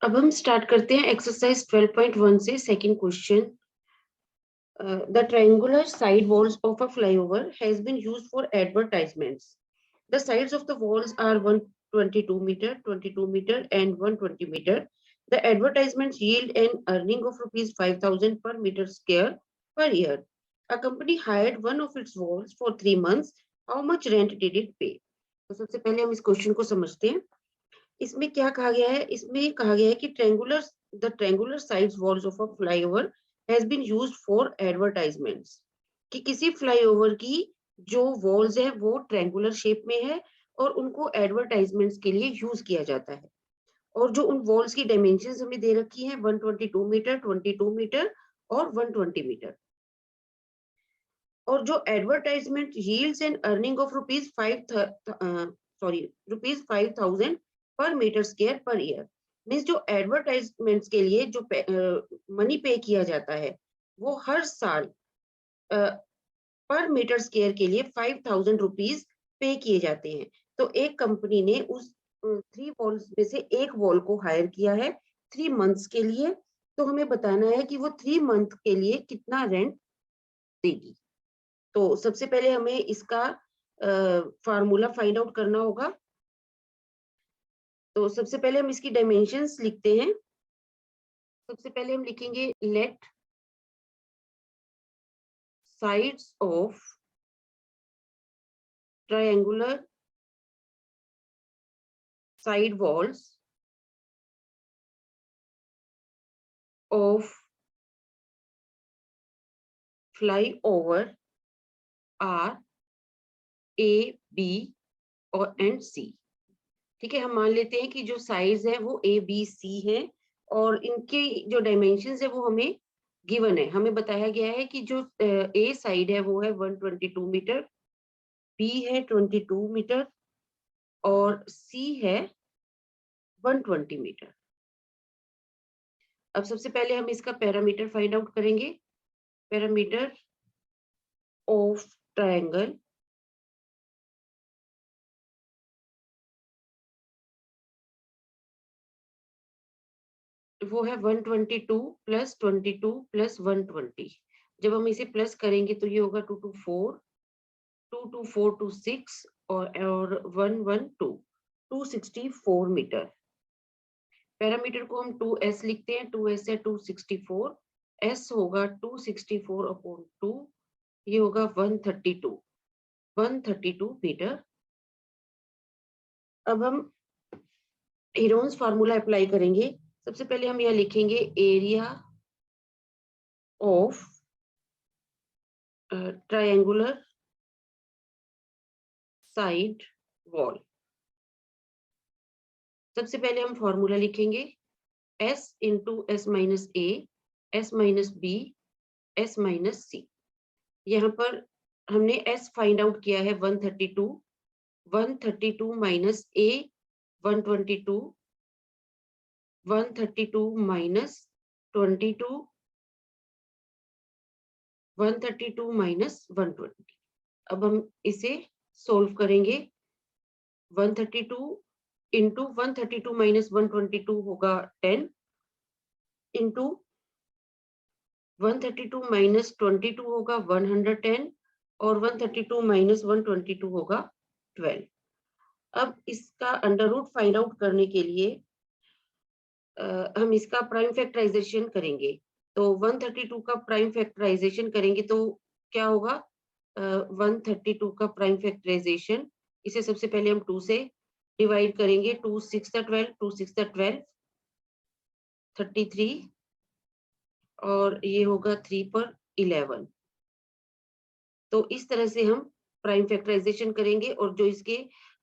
अब हम स्टार्ट करते हैं एक्सरसाइज 12.1 से second question. The triangular side walls of a flyover has been used for advertisements. The sides of the walls are 122 meter, 22 meter, and 120 meter. The advertisements yield an earning of rupees 5,000 per meter square per year. A company hired one of its walls for 3 months. How much rent did it pay? तो सबसे पहले हम इस question को समझते हैं। इसमें क्या कहा गया है? इसमें कहा गया है कि the triangular sides walls of a flyover has been used for advertisements, कि किसी फ्लाईओवर की जो वॉल्स है वो ट्रेंगुलर शेप में है और उनको एडवर्टाइजमेंट्स के लिए यूज किया जाता है। और जो उन वॉल्स की डायमेंशंस हमें दे रखी हैं 122 मीटर, 22 मीटर और 120 मीटर। और जो advertisement yields an earning of rupees 5,000 per metre square per year. Means जो एडवर्टाइजमेंट्स के लिए जो मनी पे किया जाता है वो हर साल पर मीटर स्क्वायर के लिए 5,000 रुपीज पे किए जाते हैं। तो एक कंपनी ने उस 3 वॉल्स में से एक वॉल को हायर किया है 3 मंथ्स के लिए। तो हमें बताना है कि वो 3 मंथ के लिए कितना रेंट देगी। तो सबसे पहले हमें इसका फार्मूला फाइंड आउट करना होगा। तो सबसे पहले हम इसकी डायमेंशंस लिखते हैं। सबसे पहले हम लिखेंगे let sides of triangular side walls of flyover are A B और एंड सी। ठीक है, हम मान लेते हैं कि जो साइज है वो ए बी सी है और इनके जो डायमेंशंस है वो हमें गिवन है। हमें बताया गया है कि जो ए साइड है वो है 122 मीटर, बी है 22 मीटर और सी है 120 मीटर। अब सबसे पहले हम इसका पैरामीटर फाइंड आउट करेंगे। पैरामीटर ऑफ ट्रायंगल वो है 122 प्लस 22 प्लस 120। जब हम इसे प्लस करेंगे तो ये होगा 224, 22426 और 112, 264 मीटर। पैरामीटर को हम 2s लिखते हैं। 2s है 264, s होगा 264 अपॉन 2, ये होगा 132 मीटर। अब हम हेरोन्स फार्मूला अप्लाई करेंगे। सबसे पहले हम यह लिखेंगे area of triangular side wall. सबसे पहले हम फॉर्मूला लिखेंगे s into s minus a, s minus b, s minus c. यहाँ पर हमने s फाइंड आउट किया है 132, 132 माइनस ए 122, 132 माइनस 22, 132 माइनस 120। अब हम इसे सोल्व करेंगे। 132 इंटू 132 माइनस 122 होगा 10, इंटू 132 माइनस 22 होगा 110 और 132 माइनस 122 होगा 12। अब इसका अंडर रूट फाइंड आउट करने के लिए हम इसका प्राइम फैक्टराइजेशन करेंगे। तो 132 का प्राइम फैक्टराइजेशन करेंगे तो क्या होगा? 132 का प्राइम फैक्टराइजेशन, इसे सबसे पहले हम 2 से डिवाइड करेंगे। 2 6 12, 2 6 12, 33 और ये होगा 3 पर 11। तो इस तरह से हम प्राइम फैक्टराइजेशन करेंगे और जो इसके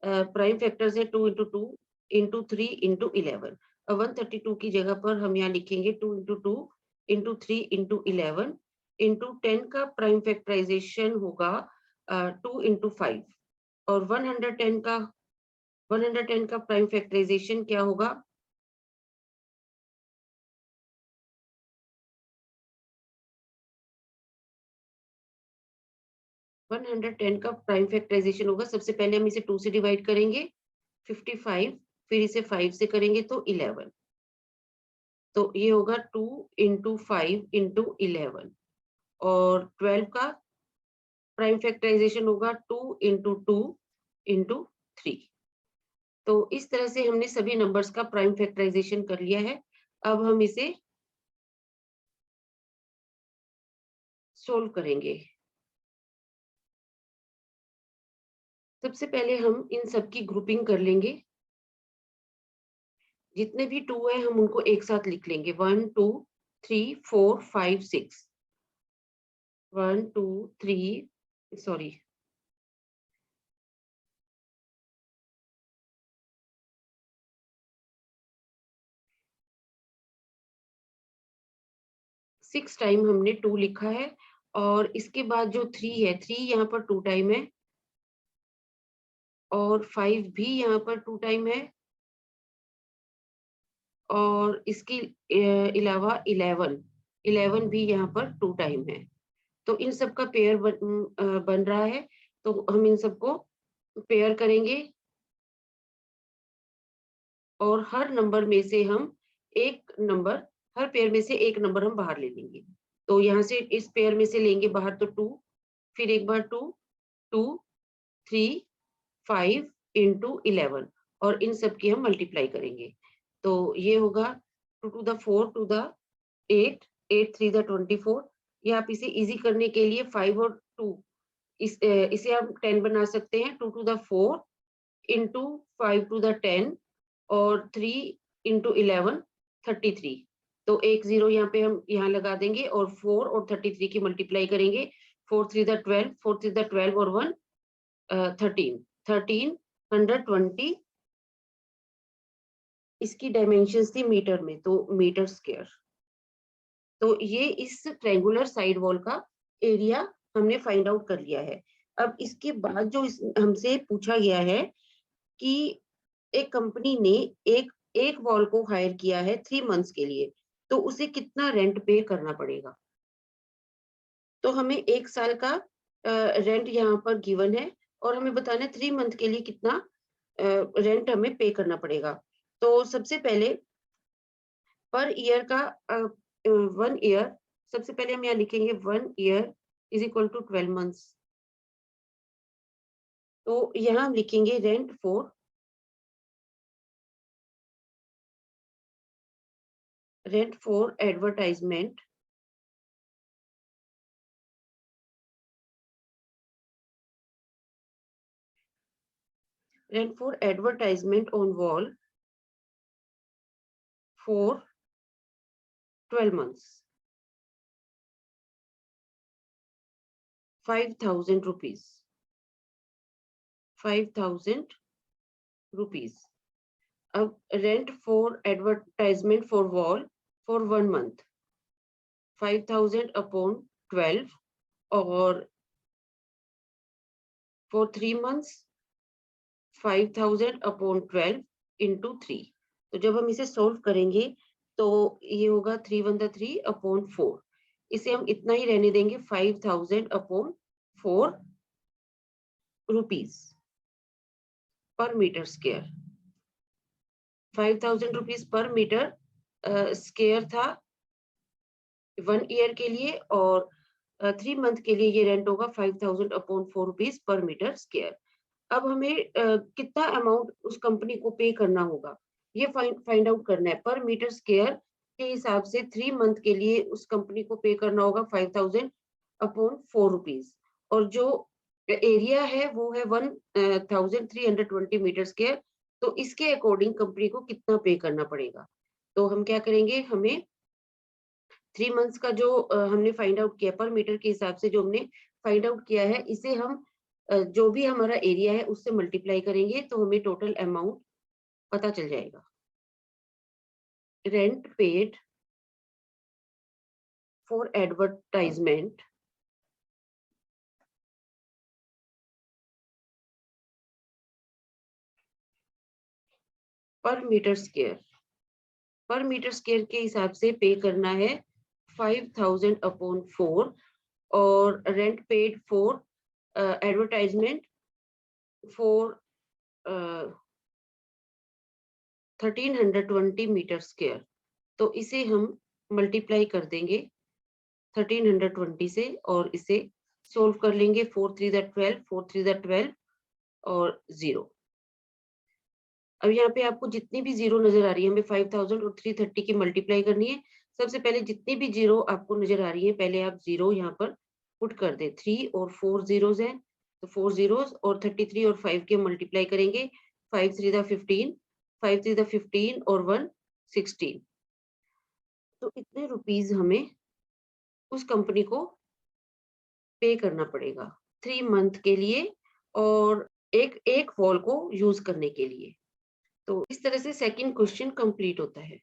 प्राइम फैक्टर्स है 2 इंटू 2 इंटू 3 इंटू 11। 132 की जगह पर हम यहाँ लिखेंगे 2 इंटू 2 इंटू 3 इंटू 11 इंटू 10 का प्राइम फैक्टराइजेशन होगा 2 इंटू 5 और 110 का प्राइम फैक्टराइजेशन क्या होगा? 110 का प्राइम फैक्टराइजेशन होगा। सबसे पहले हम इसे 2 से डिवाइड करेंगे 55, फिर इसे 5 से करेंगे तो 11। तो ये होगा 2 इंटू 5 इंटू 11 और 12 का प्राइम फैक्टराइजेशन होगा 2 इंटू 2 इंटू 3। तो इस तरह से हमने सभी नंबर्स का प्राइम फैक्टराइजेशन कर लिया है। अब हम इसे सोल्व करेंगे। सबसे पहले हम इन सब की ग्रुपिंग कर लेंगे। जितने भी 2 है हम उनको एक साथ लिख लेंगे। 1 2 3 4 5 6। 1 2 3 सॉरी 6 टाइम हमने 2 लिखा है और इसके बाद जो 3 है 3 यहाँ पर 2 टाइम है और 5 भी यहाँ पर 2 टाइम है और इसके अलावा 11 भी यहाँ पर 2 टाइम है। तो इन सब का पेयर बन रहा है। तो हम इन सबको पेयर करेंगे और हर नंबर में से हम एक नंबर, हर पेयर में से एक नंबर हम बाहर ले लेंगे। तो यहाँ से इस पेयर में से लेंगे बाहर तो 2, फिर एक बार 2 2 3 5 इंटू 11 और इन सब की हम मल्टीप्लाई करेंगे। तो ये होगा 2 to the 4 to the 8 8 3 the 24। ये आप इसे इजी करने के लिए 5 और 2 इसे हम 10 बना सकते हैं। 2 to the 4 into 5 to the 10 और 3 इंटू 11 33। तो एक जीरो यहाँ पे हम यहाँ लगा देंगे और 4 और 33 की मल्टीप्लाई करेंगे। 4 3 द 12 4 3 द 12 और 1 13 120। इसकी डायमेंशंस थी मीटर में, तो मीटर स्क्वायर। तो ये इस ट्रायंगुलर साइड वॉल का एरिया हमने फाइंड आउट कर लिया है। अब इसके बाद जो हमसे पूछा गया है कि एक कंपनी ने एक एक वॉल को हायर किया है 3 मंथ्स के लिए, तो उसे कितना रेंट पे करना पड़ेगा। तो हमें 1 साल का रेंट यहाँ पर गिवन है और हमें बताना है 3 मंथ के लिए कितना रेंट हमें पे करना पड़ेगा। तो सबसे पहले पर ईयर का 1 ईयर, सबसे पहले हम यहाँ लिखेंगे 1 year is equal to 12 months. तो यहाँ हम लिखेंगे rent for advertisement on wall for 12 months 5,000 rupees 5,000 rupees। अब rent for advertisement for wall for 1 month 5,000 upon 12 और फॉर 3 months 5,000 अपॉन 12 इंटू 3। तो जब हम इसे सोल्व करेंगे तो ये होगा 3 1 3 अपॉन 4। इसे हम इतना ही रहने देंगे 5,000 upon 4 rupees per metre square. 5,000 rupees per metre square था 1 ईयर के लिए और 3 मंथ के लिए ये रेंट होगा 5,000 upon 4 rupees per metre square. अब हमें कितना अमाउंट उस कंपनी को पे करना होगा ये फाइंड आउट करना है। पर मीटर स्क्वायर के हिसाब से 3 मंथ के लिए उस कंपनी को पे करना होगा 5,000 अपॉन 4 रुपीज और जो एरिया है वो है 1,320 मीटर स्क्वायर। तो इसके अकॉर्डिंग कंपनी को कितना पे करना पड़ेगा। तो हम क्या करेंगे, हमें 3 मंथ्स का जो हमने फाइंड आउट किया पर मीटर के हिसाब से जो हमने फाइंड आउट किया है, इसे हम जो भी हमारा एरिया है उससे मल्टीप्लाई करेंगे तो हमें टोटल अमाउंट पता चल जाएगा। रेंट पेड फॉर एडवर्टाइजमेंट पर मीटर स्क्वायर के हिसाब से पे करना है 5,000 अपॉन 4 और rent paid for advertisement for 1,320 metre square. तो इसे हम मल्टीप्लाई कर देंगे 1320 से और इसे सोल्व कर लेंगे। 4 3 12, 4 3 12 और 0। अब यहाँ पे आपको जितनी भी 0 नज़र आ रही है, हमें 5000 और 330 की मल्टीप्लाई करनी है। सबसे पहले जितनी भी 0 आपको नज़र आ रही है, पहले आप 0 यहाँ पर पुट कर दें। 3 और 4 ज़ीरोज़ हैं, तो 4 ज़ीरोज़ और 33 और 5 के मल्टीप्लाई करेंगे। 5 3 15, 5 3 15 और 1 16। तो इतने रुपीज़ हमें उस कंपनी को पे करना पड़ेगा 3 मंथ के लिए और एक वॉल को यूज़ करने के लिए। तो इस तरह से सेकंड क्वेश्चन कंप्लीट होता है।